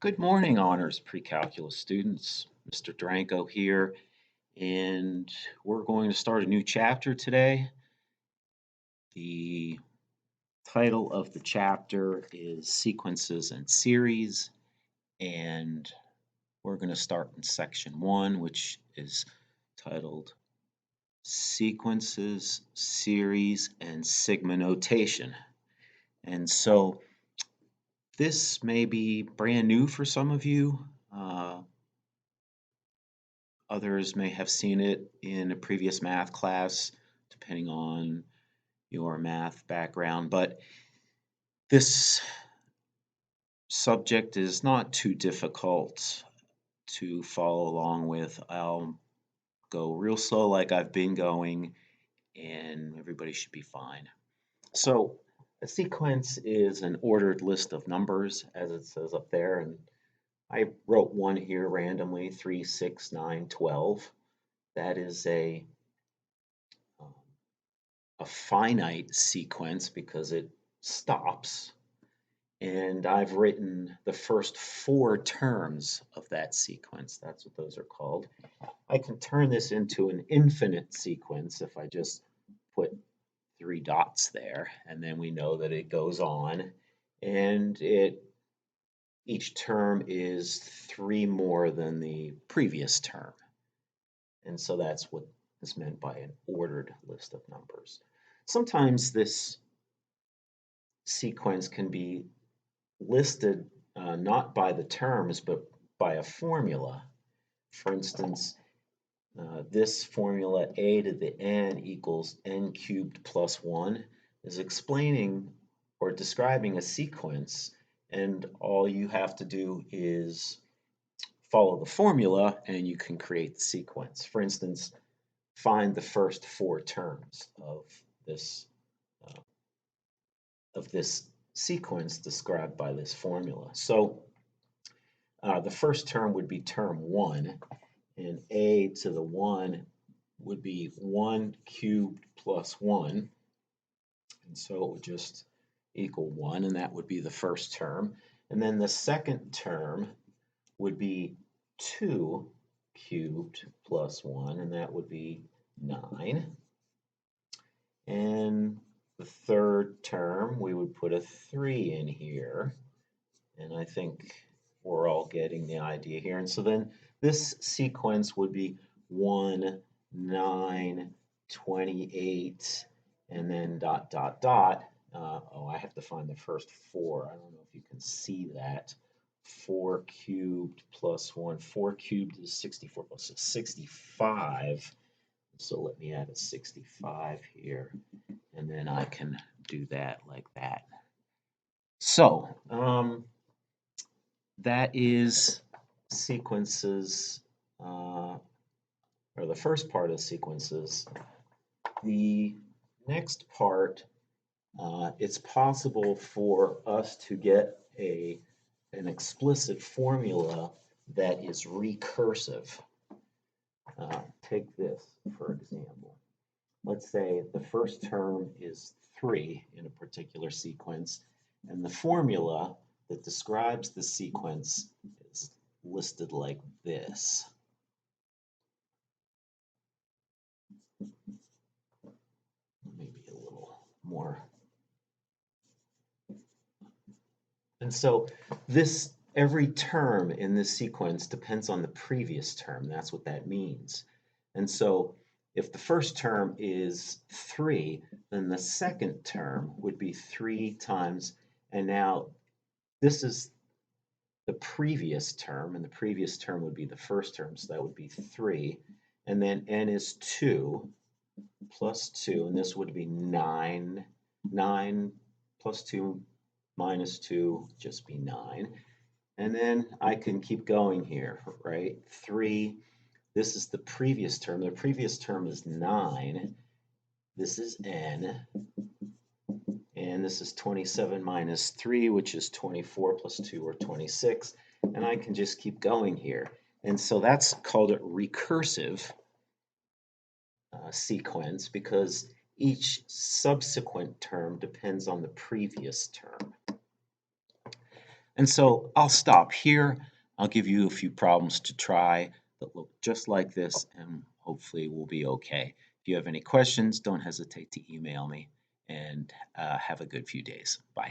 Good morning, honors pre-calculus students. Mr. Dranko here, and we're going to start a new chapter today. The title of the chapter is Sequences and Series, and we're going to start in section 1, which is titled Sequences, Series, and Sigma Notation. And so this may be brand new for some of you. Others may have seen it in a previous math class, depending on your math background, but this subject is not too difficult to follow along with. I'll go real slow like I've been going, and everybody should be fine. So a sequence is an ordered list of numbers, as it says up there, and I wrote one here randomly, 3, 6, 9, 12. That is um, a finite sequence because it stops. And I've written the first 4 terms of that sequence. That's what those are called. I can turn this into an infinite sequence if I just put 3 dots there, and then we know that it goes on, and each term is 3 more than the previous term. And so that's what is meant by an ordered list of numbers. Sometimes this sequence can be listed not by the terms but by a formula. For instance, this formula a to the n equals n cubed plus 1 is explaining or describing a sequence, and all you have to do is follow the formula and you can create the sequence. For instance, find the first 4 terms uh, of this sequence described by this formula. So the first term would be term 1, and a to the 1 would be 1 cubed plus 1, and so it would just equal 1, and that would be the first term. And then the second term would be 2 cubed plus 1, and that would be 9. And the third term, we would put a 3 in here, and I think we're all getting the idea here. And so then this sequence would be 1, 9, 28, and then dot, dot, dot. I have to find the first 4. I don't know if you can see that. 4 cubed plus 1. 4 cubed is 64 plus 65. So let me add a 65 here, and then I can do that like that. So that is sequences, or the first part of sequences. The next part, it's possible for us to get an explicit formula that is recursive. Take this, for example. Let's say the first term is 3 in a particular sequence, and the formula that describes the sequence is listed like this. Maybe a little more. And so every term in this sequence depends on the previous term. That's what that means. And so if the first term is 3, then the second term would be 3 times, and now this is the previous term, and the previous term would be the first term, so that would be 3. And then n is 2 plus 2, and this would be 9. 9 plus 2 minus 2 just be 9. And then I can keep going here, right? 3, this is the previous term. The previous term is 9. This is n. And this is 27 minus 3, which is 24 plus 2, or 26. And I can just keep going here. And so that's called a recursive sequence, because each subsequent term depends on the previous term. And so I'll stop here. I'll give you a few problems to try that look just like this, and hopefully we'll be okay. If you have any questions, don't hesitate to email me, and have a good few days. Bye.